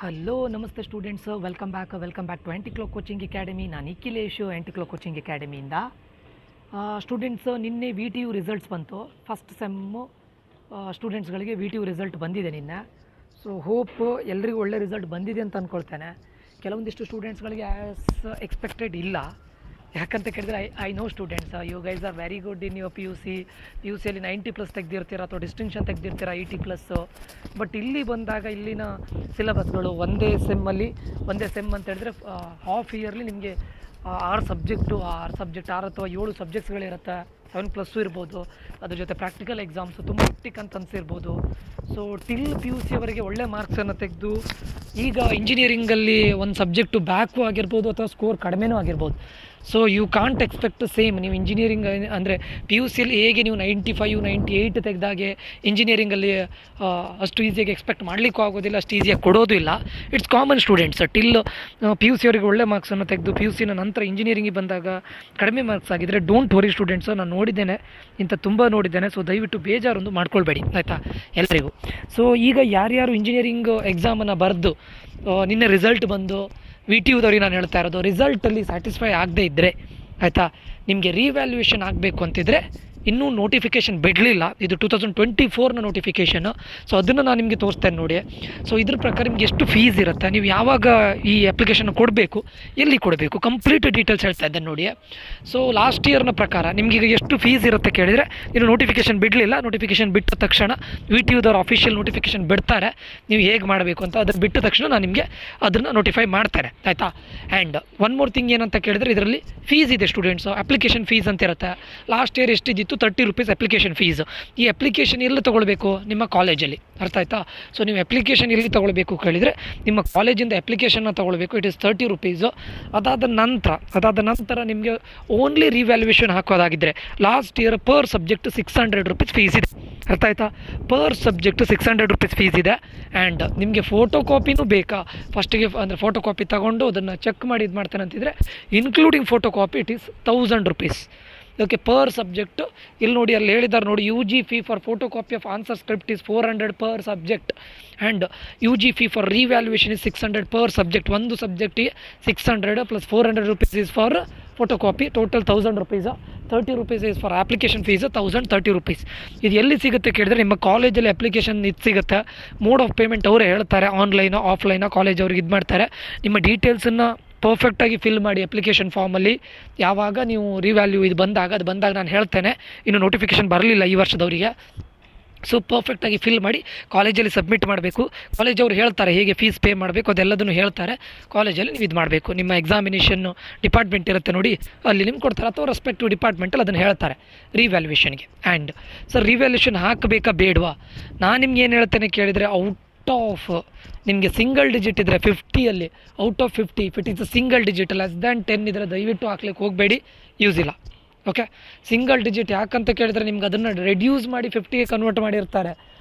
Hello ನಮಸ್ತೆ students, welcome back to anti clock coaching academy. ನಾನು Nikhilesh anti clock coaching ಅಕಾಡೆಮಿಯಿಂದ. Students, ನಿನ್ನೆ V T U results ಬಂತು. First sem ಸ್ಟೂಡೆಂಟ್ಸ್ಗಳಿಗೆ V T U result ಬಂದಿದೆ ನಿನ್ನೆ. ಸೊ ಹೋಪ್ ಎಲ್ರಿಗೂ ಒಳ್ಳೆ ರಿಸಲ್ಟ್ ಬಂದಿದೆ ಅಂತ ಅಂದ್ಕೊಳ್ತೇನೆ. ಕೆಲವೊಂದಿಷ್ಟು ಸ್ಟೂಡೆಂಟ್ಸ್ಗಳಿಗೆ ಆ್ಯಸ್ ಎಕ್ಸ್ಪೆಕ್ಟೆಡ್ ಇಲ್ಲ. ಯಾಕಂತ ಕೇಳಿದರೆ I know students, you guys are very good in your P U ಸಿಯಲ್ಲಿ 90+ ತೆಗೆದಿರ್ತೀರ ಅಥವಾ ಡಿಸ್ಟಿಂಕ್ಷನ್ ತೆಗೆದಿರ್ತೀರ 80+. ಬಟ್ ಇಲ್ಲಿ ಬಂದಾಗ ಇಲ್ಲಿನ ಸಿಲೆಬಸ್ಗಳು ಒಂದೇ ಸೆಮ್ ಅಂತ ಹೇಳಿದ್ರೆ ಹಾಫ್ ಇಯರ್ಲಿ ನಿಮಗೆ 6 ಸಬ್ಜೆಕ್ಟ್ 6 ಅಥವಾ 7 ಸಬ್ಜೆಕ್ಟ್ಸ್ಗಳಿರುತ್ತೆ. 7+ ಇರ್ಬೋದು. ಅದ್ರ ಜೊತೆ ಪ್ರಾಕ್ಟಿಕಲ್ ಎಕ್ಸಾಮ್ಸು ತುಂಬ ಹೆಕ್ಟಿಕ್ ಅಂತ ಅನಿಸಿರ್ಬೋದು. ಸೊ ಟಿಲ್ ಪಿ ಯು ಸಿಯವರೆಗೆ ಒಳ್ಳೆ ಮಾರ್ಕ್ಸನ್ನು ತೆಗೆದು ಈಗ ಇಂಜಿನಿಯರಿಂಗಲ್ಲಿ ಒಂದು ಸಬ್ಜೆಕ್ಟು ಬ್ಯಾಕು ಆಗಿರ್ಬೋದು ಅಥವಾ ಸ್ಕೋರ್ ಕಡಿಮೆನೂ ಆಗಿರ್ಬೋದು. So you can't expect same. ನೀವು ಇಂಜಿನಿಯರಿಂಗ್ ಅಂದರೆ ಪಿ ಯು ಸಿಯಲ್ಲಿ ಹೇಗೆ ನೀವು 95 98 ತೆಗೆದಾಗೆ ಇಂಜಿನಿಯರಿಂಗಲ್ಲಿ ಅಷ್ಟು ಈಸಿಯಾಗಿ ಎಕ್ಸ್ಪೆಕ್ಟ್ ಮಾಡಲಿಕ್ಕೂ ಆಗೋದಿಲ್ಲ, ಅಷ್ಟು ಈಸಿಯಾಗಿ ಕೊಡೋದು ಇಲ್ಲ. It's common students. Till P U ಸಿಯವರಿಗೆ ಒಳ್ಳೆ ಮಾರ್ಕ್ಸನ್ನು ತೆಗೆದು ಪಿ ಯು ಸಿನ ನಂತರ ಇಂಜಿನಿಯರಿಂಗಿಗೆ ಬಂದಾಗ ಕಡಿಮೆ ಮಾರ್ಕ್ಸ್ ಆಗಿದ್ದರೆ ಡೋಂಟ್ ವರಿ ಸ್ಟೂಡೆಂಟ್ಸು. ನಾನು ನೋಡಿದ್ದೇನೆ, ತುಂಬ ನೋಡಿದ್ದೇನೆ. ಸೊ ದಯವಿಟ್ಟು ಬೇಜಾರೊಂದು ಮಾಡ್ಕೊಳ್ಬೇಡಿ, ಆಯಿತಾ, ಎಲ್ಲರಿಗೂ. ಸೊ ಈಗ ಯಾರ್ಯಾರು ಇಂಜಿನಿಯರಿಂಗ್ ಎಕ್ಸಾಮನ್ನು ಬರೆದು ನಿನ್ನೆ ರಿಸಲ್ಟ್ ಬಂದು ವಿ ಟಿ ಯುದವ್ರಿಗೆ ನಾನು ಹೇಳ್ತಾ ಇರೋದು, ರಿಸಲ್ಟಲ್ಲಿ ಸ್ಯಾಟಿಸ್ಫೈ ಆಗದೇ ಇದ್ದರೆ, ಆಯಿತಾ, ನಿಮಗೆ ರಿವ್ಯಾಲ್ಯೂಯೇಷನ್ ಆಗಬೇಕು ಅಂತಿದ್ರೆ ಇನ್ನೂ ನೋಟಿಫಿಕೇಷನ್ ಬಿಡಲಿಲ್ಲ. ಇದು 2024ನ ನೋಟಿಫಿಕೇಷನ್ನು. ಸೊ ಅದನ್ನು ನಾನು ನಿಮಗೆ ತೋರಿಸ್ತೇನೆ ನೋಡಿ. ಸೊ ಇದ್ರ ಪ್ರಕಾರ ನಿಮ್ಗೆ ಎಷ್ಟು ಫೀಸ್ ಇರುತ್ತೆ, ನೀವು ಯಾವಾಗ ಈ ಅಪ್ಲಿಕೇಶನ್ ಕೊಡಬೇಕು, ಎಲ್ಲಿ ಕೊಡಬೇಕು, ಕಂಪ್ಲೀಟ್ ಡೀಟೇಲ್ಸ್ ಹೇಳ್ತಾ ಇದ್ದೇನೆ ನೋಡಿ. ಸೊ ಲಾಸ್ಟ್ ಇಯರ್ನ ಪ್ರಕಾರ ನಿಮಗೀಗ ಎಷ್ಟು ಫೀಸ್ ಇರುತ್ತೆ ಕೇಳಿದರೆ, ಇನ್ನು ನೋಟಿಫಿಕೇಷನ್ ಬಿಡಲಿಲ್ಲ. ನೋಟಿಫಿಕೇಷನ್ ಬಿಟ್ಟ ತಕ್ಷಣ ವಿ ಟಿ ಯುದವ್ರು ಅಫಿಷಿಯಲ್ ನೋಟಿಫಿಕೇಷನ್ ಬಿಡ್ತಾರೆ, ನೀವು ಹೇಗೆ ಮಾಡಬೇಕು ಅಂತ. ಅದನ್ನು ಬಿಟ್ಟ ತಕ್ಷಣ ನಾನು ನಿಮಗೆ ಅದನ್ನು ನೋಟಿಫೈ ಮಾಡ್ತೇನೆ, ಆಯಿತಾ. ಆ್ಯಂಡ್ ಒನ್ ಮೋರ್ ಥಿಂಗ್ ಏನಂತ ಕೇಳಿದರೆ, ಇದರಲ್ಲಿ ಫೀಸ್ ಇದೆ ಸ್ಟೂಡೆಂಟ್ಸು. ಅಪ್ಲಿಕೇಶನ್ ಫೀಸ್ ಅಂತ ಇರುತ್ತೆ. ಲಾಸ್ಟ್ ಇಯರ್ ಎಷ್ಟಿದ್ದಿತ್ತು, 30 ರೂಪೀಸ್ ಅಪ್ಲಿಕೇಶನ್ ಫೀಸ್. ಈ ಅಪ್ಲಿಕೇಶನ್ ಎಲ್ಲಿ ತೊಗೊಳ್ಬೇಕು, ನಿಮ್ಮ ಕಾಲೇಜಲ್ಲಿ, ಅರ್ಥ ಆಯ್ತಾ. ಸೊ ನೀವು ಅಪ್ಲಿಕೇಶನ್ ಎಲ್ಲಿ ತೊಗೊಳ್ಬೇಕು ಕೇಳಿದರೆ, ನಿಮ್ಮ ಕಾಲೇಜಿಂದ ಅಪ್ಲಿಕೇಶನ್ನ ತೊಗೊಳ್ಬೇಕು. It is 30 rupees. ಅದಾದ ನಂತರ ನಿಮಗೆ ಓನ್ಲಿ ರಿವ್ಯಾಲ್ಯೂಯೇಷನ್ ಹಾಕೋದಾಗಿದ್ದರೆ last year per subject 600 rupees fees ಇದೆ, ಅರ್ಥ ಆಯ್ತಾ. ಪರ್ ಸಬ್ಜೆಕ್ಟ್ 600 ರೂಪೀಸ್ ಫೀಸ್ ಇದೆ. ಆ್ಯಂಡ್ ನಿಮಗೆ ಫೋಟೋ ಕಾಪಿನೂ ಬೇಕಾ, ಫಸ್ಟಿಗೆ ಅಂದರೆ ಫೋಟೋ ಕಾಪಿ ತೊಗೊಂಡು ಅದನ್ನು ಚೆಕ್ ಮಾಡಿ ಇದು ಮಾಡ್ತೇನೆ ಅಂತಿದ್ರೆ, including photo copy it is 1000 rupees. Okay, per subject. ಇಲ್ಲಿ ನೋಡಿ, ಅಲ್ಲಿ ಹೇಳಿದ್ದಾರೆ ನೋಡಿ, U G fee for photo copy of answer script is 400 per subject. And U G fee for revaluation is 600 per subject. ಒಂದು ಸಬ್ಜೆಕ್ಟಿಗೆ 600 plus 400 rupees is for photo copy, total 1000 rupees. 30 rupees is for application fees, 1030 rupees. ಇದು ಎಲ್ಲಿ ಸಿಗುತ್ತೆ ಕೇಳಿದ್ರೆ, ನಿಮ್ಮ ಕಾಲೇಜಲ್ಲಿ application ಇದು ಸಿಗುತ್ತೆ. ಮೋಡ್ ಆಫ್ ಪೇಮೆಂಟ್ ಅವರೇ ಹೇಳ್ತಾರೆ, ಆನ್ಲೈನೋ ಆಫ್ಲೈನೋ ಕಾಲೇಜ್ ಅವ್ರಿಗೆ ಇದು ಮಾಡ್ತಾರೆ. ನಿಮ್ಮ ಡೀಟೇಲ್ಸನ್ನು ಪರ್ಫೆಕ್ಟಾಗಿ ಫಿಲ್ ಮಾಡಿ ಅಪ್ಲಿಕೇಶನ್ ಫಾರ್ಮಲ್ಲಿ. ಯಾವಾಗ ನೀವು ರಿವ್ಯಾಲ್ಯೂ ಇದು ಬಂದಾಗ ನಾನು ಹೇಳ್ತೇನೆ. ಇನ್ನು ನೋಟಿಫಿಕೇಷನ್ ಬರಲಿಲ್ಲ ಈ ವರ್ಷದವರಿಗೆ. ಸೊ ಪರ್ಫೆಕ್ಟಾಗಿ ಫಿಲ್ ಮಾಡಿ ಕಾಲೇಜಲ್ಲಿ ಸಬ್ಮಿಟ್ ಮಾಡಬೇಕು. ಕಾಲೇಜವ್ರು ಹೇಳ್ತಾರೆ ಹೇಗೆ ಫೀಸ್ ಪೇ ಮಾಡಬೇಕು, ಅದೆಲ್ಲದನ್ನು ಹೇಳ್ತಾರೆ. ಕಾಲೇಜಲ್ಲಿ ನೀವು ಇದು ಮಾಡಬೇಕು. ನಿಮ್ಮ ಎಕ್ಸಾಮಿನೇಷನ್ನು ಡಿಪಾರ್ಟ್ಮೆಂಟ್ ಇರುತ್ತೆ ನೋಡಿ, ಅಲ್ಲಿ ನಿಮ್ಗೆ ಕೊಡ್ತಾರೆ, ಅಥವಾ ರೆಸ್ಪೆಕ್ಟಿವ್ ಡಿಪಾರ್ಟ್ಮೆಂಟಲ್ಲಿ ಅದನ್ನು ಹೇಳ್ತಾರೆ ರಿವ್ಯಾಲ್ಯೂಯೇಷನ್ಗೆ. ಆ್ಯಂಡ್ ಸರ್ ರಿವ್ಯಾಲ್ಯೂಯೇಷನ್ ಹಾಕಬೇಕಾ ಬೇಡವಾ, ನಾನು ನಿಮ್ಗೆ ಏನು ಹೇಳ್ತೇನೆ ಕೇಳಿದರೆ, ಔಟ್ ಆಫ್ ನಿಮಗೆ ಸಿಂಗಲ್ ಡಿಜಿಟ್ ಇದ್ದರೆ 50ಅಲ್ಲಿ out of 50 if it is single digit less than 10 ಇದ್ದರೆ ದಯವಿಟ್ಟು ಹಾಕ್ಲಿಕ್ಕೆ ಹೋಗಬೇಡಿ, ಯೂಸ್ ಇಲ್ಲ. ಓಕೆ, ಸಿಂಗಲ್ ಡಿಜಿಟ್ ಯಾಕಂತ ಕೇಳಿದರೆ ನಿಮ್ಗೆ ಅದನ್ನು ರೆಡ್ಯೂಸ್ ಮಾಡಿ 50ಗೆ ಕನ್ವರ್ಟ್ ಮಾಡಿರ್ತಾರೆ.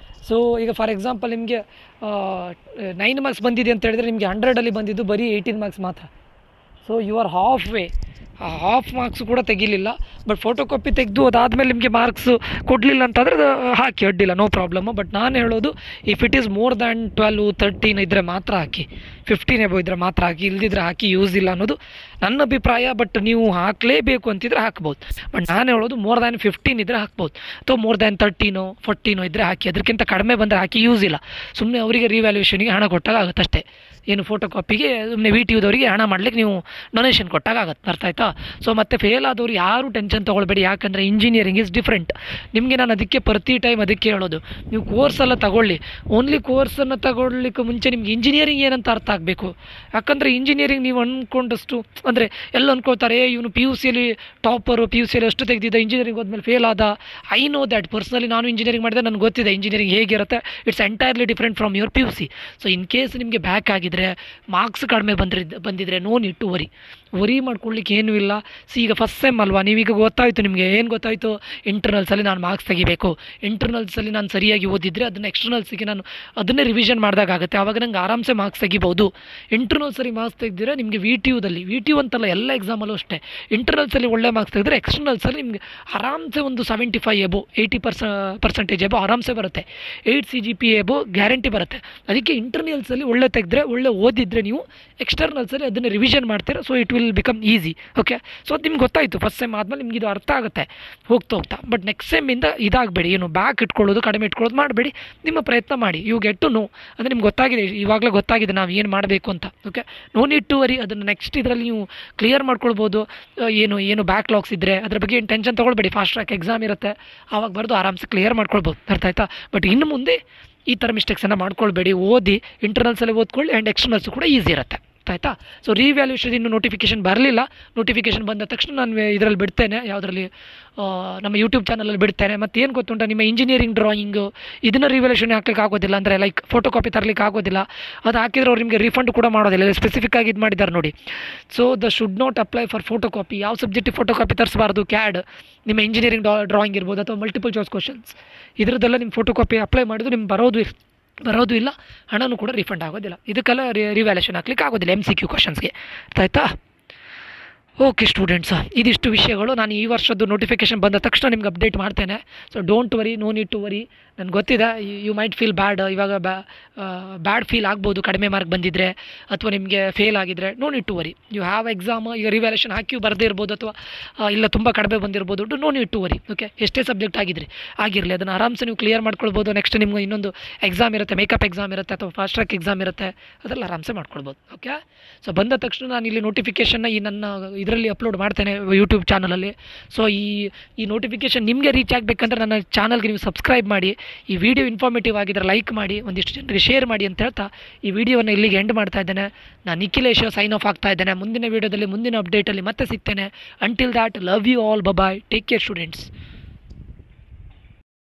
ಸೊ ಈಗ ಫಾರ್ ಎಕ್ಸಾಂಪಲ್ ನಿಮಗೆ 9 ಮಾರ್ಕ್ಸ್ ಬಂದಿದೆ ಅಂತ ಹೇಳಿದರೆ, ನಿಮಗೆ 100ಅಲ್ಲಿ ಬಂದಿದ್ದು ಬರೀ 18 ಮಾರ್ಕ್ಸ್ ಮಾತ್ರ. So you are half marks ಕೂಡ ತೆಗಿಲಿಲ್ಲ. ಬಟ್ ಫೋಟೋ ಕಾಪಿ ತೆಗೆದು ಅದಾದಮೇಲೆ ನಿಮಗೆ ಮಾರ್ಕ್ಸ್ ಕೊಡಲಿಲ್ಲ ಅಂತಂದರೆ ಹಾಕಿ, ಅಡ್ಡಿಲ್ಲ, ನೋ ಪ್ರಾಬ್ಲಮ್ಮು. ಬಟ್ ನಾನು ಹೇಳೋದು, if it is more than 12 13 ಇದ್ದರೆ ಮಾತ್ರ ಹಾಕಿ, 15 ಎಬೋ ಇದ್ದರೆ ಮಾತ್ರ ಹಾಕಿ, ಇಲ್ದಿದ್ರೆ ಹಾಕಿ, ಯೂಸ್ ಇಲ್ಲ ಅನ್ನೋದು ನನ್ನ ಅಭಿಪ್ರಾಯ. ಬಟ್ ನೀವು ಹಾಕಲೇಬೇಕು ಅಂತಿದ್ರೆ ಹಾಕ್ಬೋದು. ಬಟ್ ನಾನು ಹೇಳೋದು ಮೋರ್ ದ್ಯಾನ್ 15 ಇದ್ದರೆ ಹಾಕ್ಬೋದು, ಅಥವಾ ಮೋರ್ ದ್ಯಾನ್ 13 14 ಇದ್ದರೆ ಹಾಕಿ. ಅದಕ್ಕಿಂತ ಕಡಿಮೆ ಬಂದರೆ ಹಾಕಿ, ಯೂಸ್ ಇಲ್ಲ. ಸುಮ್ಮನೆ ಅವರಿಗೆ ರಿವ್ಯಾಲ್ಯೂಯೇಷನ್ಗೆ ಹಣ ಕೊಟ್ಟಾಗ ಆಗುತ್ತೆ ಅಷ್ಟೇ. ಏನು ಫೋಟೋ ಕಾಪಿಗೆ ಸುಮ್ಮನೆ ವಿ ಟಿ ಯುದವರಿಗೆ ಹಣ ಮಾಡಲಿಕ್ಕೆ ನೀವು ಡೊನೇಷನ್ ಕೊಟ್ಟಾಗ ಆಗುತ್ತೆ, ಅರ್ಥ ಆಯ್ತಾ. ಸೊ ಮತ್ತೆ ಫೇಲ್ ಆದವರು ಯಾರೂ ಟೆನ್ಷನ್ ತೊಗೊಳ್ಬೇಡಿ. ಯಾಕಂದರೆ ಇಂಜಿನಿಯರಿಂಗ್ ಇಸ್ ಡಿಫ್ರೆಂಟ್. ನಿಮಗೆ ನಾನು ಅದಕ್ಕೆ ಪ್ರತಿ ಟೈಮ್ ಅದಕ್ಕೆ ಹೇಳೋದು, ನೀವು ಕೋರ್ಸೆಲ್ಲ ತಗೊಳ್ಳಿ. ಓನ್ಲಿ ಕೋರ್ಸನ್ನು ತಗೊಳ್ಳಿಕ್ಕೆ ಮುಂಚೆ ನಿಮ್ಗೆ ಇಂಜಿನಿಯರಿಂಗ್ ಏನಂತ ಅರ್ಥ ಆಗಬೇಕು. ಯಾಕಂದರೆ ಇಂಜಿನಿಯರಿಂಗ್ ನೀವು ಅಂದ್ಕೊಂಡಷ್ಟು ಅಂದರೆ ಎಲ್ಲ ಅಂದ್ಕೊಳ್ತಾರೆ, ಇವನು ಪಿ ಯು ಸಿಯಲ್ಲಿ ಟಾಪರು, ಪಿ ಯು ಸಿಯಲ್ಲಿ ಅಷ್ಟು ತೆಗೆದಿದ್ದ, ಇಂಜಿನಿಯರಿಂಗ್ ಹೋದ್ಮೇಲೆ ಫೇಲ್ ಆದ. I know that. ಪರ್ಸ್ನಲಿ ನಾನು ಇಂಜಿನಿಯರಿಂಗ್ ಮಾಡಿದೆ, ನನಗೆ ಗೊತ್ತಿದೆ ಇಂಜಿನಿಯರಿಂಗ್ ಹೇಗಿರುತ್ತೆ. It's entirely different from your P U C. So in case ನಿಮಗೆ ಬ್ಯಾಕ್ ಆಗಿದ್ರೆ, ಮಾರ್ಕ್ಸ್ ಕಡಿಮೆ ಬಂದಿದ್ರೆ, ನೋ ನೀಡ್ ಟು ವರಿ ಮಾಡ್ಕೊಳ್ಳಿಕ್ಕೆ ಏನೂ ಇಲ್ಲ. ಈಗ ಫಸ್ಟ್ ಸೆಮ್ ಅಲ್ವಾ, ನೀವೀಗ ಗೊತ್ತಾಯಿತು, ನಿಮಗೆ ಏನು ಗೊತ್ತಾಯಿತು, ಇಂಟರ್ನಲ್ಸಲ್ಲಿ ನಾನು ಮಾರ್ಕ್ಸ್ ತೆಗಿಬೇಕು, ಇಂಟರ್ನಲ್ಸಲ್ಲಿ ನಾನು ಸರಿಯಾಗಿ ಓದಿದರೆ ಅದನ್ನು ಎಕ್ಸ್ಟರ್ನಲ್ಸಿಗೆ ನಾನು ಅದನ್ನೇ ರಿವಿಷನ್ ಮಾಡಿದಾಗುತ್ತೆ, ಆವಾಗ ನಂಗೆ ಆರಾಮ್ಸೆ ಮಾರ್ಕ್ಸ್ ತೆಗಿಬೋದು. ಇಂಟರ್ನಲ್ಸಲ್ಲಿ ಮಾರ್ಕ್ಸ್ ತೆಗೆದಿದ್ರೆ ನಿಮಗೆ ವಿ ಟಿ ಯು ಅಂತಲ್ಲ, ಎಲ್ಲ ಎಕ್ಸಾಮಲ್ಲೂ ಅಷ್ಟೇ, ಇಂಟರ್ನಲ್ಸಲ್ಲಿ ಒಳ್ಳೆ ಮಾರ್ಕ್ಸ್ ತೆಗೆದ್ರೆ ಎಕ್ಸ್ಟರ್ನಲ್ಸಲ್ಲಿ ನಿಮಗೆ ಆರಾಮ್ಸೆ ಒಂದು 75 ಎಬೋ 80% ಎಬೋ ಆರಾಮ್ಸೆ ಬರುತ್ತೆ. 8 CGPA ಎಬೋ ಗ್ಯಾರಂಟಿ ಬರುತ್ತೆ. ಅದಕ್ಕೆ ಇಂಟರ್ನಲ್ಸಲ್ಲಿ ಒಳ್ಳೆ ತೆಗೆದ್ರೆ, ಒಳ್ಳೆ ಓದಿದ್ರೆ ನೀವು ಎಕ್ಸ್ಟರ್ನಲ್ಸಲ್ಲಿ ಅದನ್ನು ರಿವಿಷನ್ ಮಾಡ್ತೀರಾ. So it will become easy. Okay, so ಅದು ನಿಮ್ಗೆ ಗೊತ್ತಾಯಿತು. ಫಸ್ಟ್ ಸೆಮ್ ಆದಮೇಲೆ ನಿಮ್ಗೆ ಇದು ಅರ್ಥ ಆಗುತ್ತೆ ಹೋಗ್ತಾ. ಬಟ್ ನೆಕ್ಸ್ಟ್ ಸೆಮ್ಮಿಂದ ಇದಾಗಬೇಡಿ, ಏನು ಬ್ಯಾಕ್ ಇಟ್ಕೊಳ್ಳೋದು, ಕಡಿಮೆ ಇಟ್ಕೊಳ್ಳೋದು ಮಾಡಬೇಡಿ. ನಿಮ್ಮ ಪ್ರಯತ್ನ ಮಾಡಿ. ಯು ಗೆಟ್ ಟು ನೋ, ಅಂದರೆ ನಿಮ್ಗೆ ಗೊತ್ತಾಗಿದೆ, ಇವಾಗಲೇ ಗೊತ್ತಾಗಿದೆ ನಾವು ಏನು ಮಾಡಬೇಕು ಅಂತ. Okay, no need to worry. ಅದನ್ನು ನೆಕ್ಸ್ಟ್ ಇದರಲ್ಲಿ ನೀವು ಕ್ಲಿಯರ್ ಮಾಡ್ಕೊಳ್ಬೋದು. ಏನು ಬ್ಯಾಕ್ಲಾಗ್ಸ್ ಇದ್ದರೆ ಅದ್ರ ಬಗ್ಗೆ ಏನು ಟೆನ್ಷನ್ ತೊಗೊಳ್ಬೇಡಿ. ಫಾಸ್ಟ್ ಟ್ರ್ಯಾಕ್ ಎಕ್ಸಾಮ್ ಇರುತ್ತೆ, ಆವಾಗ ಬರೆದು ಆರಾಮ್ಸೆ ಕ್ಲಿಯರ್ ಮಾಡ್ಕೊಳ್ಬೋದು. ಅರ್ಥ ಆಯ್ತಾ? ಬಟ್ ಇನ್ನು ಮುಂದೆ ಈ ಥರ ಮಿಸ್ಟೇಕ್ಸನ್ನು ಮಾಡ್ಕೊಳ್ಬೇಡಿ. ಓದಿ, ಇಂಟರ್ನಲ್ಸಲ್ಲಿ ಓದ್ಕೊಳ್ಳಿ, ಆ್ಯಂಡ್ ಎಕ್ಸ್ಟರ್ನಲ್ಸು ಕೂಡ ಈಸಿ ಇರುತ್ತೆ. ಆಯಿತಾ? ಸೊ ರಿವ್ಯಾಲ್ಯೂಷನ್ ಇನ್ನೂ ನೋಟಿಫಿಕೇಷನ್ ಬರಲಿಲ್ಲ. ನೋಟಿಫಿಕೇಷನ್ ಬಂದ ತಕ್ಷಣ ನಾನು ಇದರಲ್ಲಿ ಬಿಡ್ತೇನೆ, ಯಾವುದರಲ್ಲಿ, ನಮ್ಮ ಯೂಟ್ಯೂಬ್ ಚಾನಲಲ್ಲಿ ಬಿಡ್ತೇನೆ. ಮತ್ತು ಏನು ಗೊತ್ತುಂಟ, ನಿಮ್ಮ ಇಂಜಿನಿಯರಿಂಗ್ ಡ್ರಾಯಿಂಗು ಇದನ್ನು ರಿವ್ಯಾಲ್ಯೂಷನ್ ಹಾಕ್ಲಿಕ್ಕೆ ಆಗೋದಿಲ್ಲ, ಅಂದರೆ ಲೈಕ್ ಫೋಟೋ ಕಾಪಿ ತರಲಿಕ್ಕೆ ಆಗೋದಿಲ್ಲ. ಅದು ಹಾಕಿದ್ರೆ ಅವ್ರು ನಿಮಗೆ ರಿಫಂಡ್ ಕೂಡ ಮಾಡೋದಿಲ್ಲ. ಸ್ಪೆಸಿಫಿಕ್ ಆಗಿ ಇದು ಮಾಡಿದ್ದಾರೆ ನೋಡಿ. So should not apply for photo copy. ಯಾವ ಸಬ್ಜೆಕ್ಟಿಗೆ ಫೋಟೋ ಕಾಪಿ ತರಿಸಬಾರ್ದು. ಕ್ಯಾಡ್, ನಿಮ್ಮ ಇಂಜಿನಿಯರಿಂಗ್ ಡ್ರಾಯಿಂಗ್ ಇರ್ಬೋದು, ಅಥವಾ ಮಲ್ಟಿಪಲ್ ಚಾಯ್ಸ್ ಕ್ವಶನ್ಸ್, ಇದರದ್ದೆಲ್ಲ ನಿಮ್ಮ ಫೋಟೋ ಕಾಪಿ ಅಪ್ಲೈ ಮಾಡಿದ್ರು ನಿಮ್ಗೆ ಬರೋದು ಇಲ್ಲ, ಹಣನೂ ಕೂಡ ರಿಫಂಡ್ ಆಗೋದಿಲ್ಲ. ಇದಕ್ಕೆಲ್ಲ ರಿವ್ಯಾಲ್ಯೂಷನ್ ಹಾಕ್ಲಿಕ್ಕೆ ಆಗೋದಿಲ್ಲ MCQ ಕ್ವಶನ್ಸ್ಗೆ. ಅರ್ಥ ಆಯ್ತಾ? ಓಕೆ ಸ್ಟೂಡೆಂಟ್ಸ್, ಇದಿಷ್ಟು ವಿಷಯಗಳು. ನಾನು ಈ ವರ್ಷದ್ದು ನೋಟಿಫಿಕೇಷನ್ ಬಂದ ತಕ್ಷಣ ನಿಮ್ಗೆ ಅಪ್ಡೇಟ್ ಮಾಡ್ತೇನೆ. So don't worry, no need to worry. ನನಗೆ ಗೊತ್ತಿದೆ, ಯು ಮೈಟ್ ಫೀಲ್ ಬ್ಯಾಡ್. ಇವಾಗ ಬ್ಯಾಡ್ ಫೀಲ್ ಆಗ್ಬೋದು, ಕಡಿಮೆ ಮಾರ್ಕ್ ಬಂದಿದ್ದರೆ ಅಥವಾ ನಿಮಗೆ ಫೇಲ್ ಆಗಿದ್ದರೆ. No need to worry. You have exam. ಈಗ ರಿವ್ಯಾಲ್ಯೂಷನ್ ಹಾಕಿ ಬರದೇ ಇರ್ಬೋದು, ಅಥವಾ ಇಲ್ಲ ತುಂಬ ಕಡಿಮೆ ಬಂದಿರ್ಬೋದು. No need to worry. Okay, ಎಷ್ಟೇ ಸಬ್ಜೆಕ್ಟ್ ಆಗಿರಲಿ ಅದನ್ನು ಆರಾಮ್ಸೆ ನೀವು ಕ್ಲಿಯರ್ ಮಾಡ್ಕೊಳ್ಬೋದು. ನೆಕ್ಸ್ಟ್ ನಿಮ್ಗೆ ಇನ್ನೊಂದು ಎಕ್ಸಾಮ್ ಇರುತ್ತೆ, ಮೇಕಪ್ ಎಕ್ಸಾಮ್ ಇರುತ್ತೆ, ಅಥವಾ ಫಾಸ್ಟ್ ಟ್ರ್ಯಾಕ್ ಎಕ್ಸಾಮ್ ಇರುತ್ತೆ, ಅದೆಲ್ಲ ಆರಾಮ್ಸೆ ಮಾಡ್ಕೊಳ್ಬೋದು. ಓಕೆ, ಸೊ ಬಂದ ತಕ್ಷಣ ನಾನು ಇಲ್ಲಿ ನೋಟಿಫಿಕೇಷನ್ನ ಈ ನನ್ನ ಇದರಲ್ಲಿ ಅಪ್ಲೋಡ್ ಮಾಡ್ತೇನೆ ಯೂಟ್ಯೂಬ್ ಚಾನಲಲ್ಲಿ. ಸೊ ಈ ನೋಟಿಫಿಕೇಷನ್ ನಿಮಗೆ ರೀಚ್ ಆಗಬೇಕಂದ್ರೆ ನನ್ನ ಚಾನಲ್ಗೆ ನೀವು ಸಬ್ಸ್ಕ್ರೈಬ್ ಮಾಡಿ. ಈ ವಿಡಿಯೋ ಇನ್ಫಾರ್ಮೇಟಿವ್ ಆಗಿದ್ದರೆ ಲೈಕ್ ಮಾಡಿ, ಒಂದಿಷ್ಟು ಜನರಿಗೆ ಶೇರ್ ಮಾಡಿ ಅಂತ ಹೇಳ್ತಾ ಈ ವಿಡಿಯೋವನ್ನು ಇಲ್ಲಿಗೆ ಎಂಡ್ ಮಾಡ್ತಾ ಇದ್ದೇನೆ. ನಾನು ನಿಖಿಲೇಶ್ ಸೈನ್ ಆಫ್ ಆಗ್ತಾ ಇದ್ದೇನೆ. ಮುಂದಿನ ವಿಡಿಯೋದಲ್ಲಿ, ಮುಂದಿನ ಅಪ್ಡೇಟಲ್ಲಿ ಮತ್ತೆ ಸಿಗ್ತೇನೆ. Until that, love you all, bye, take care students.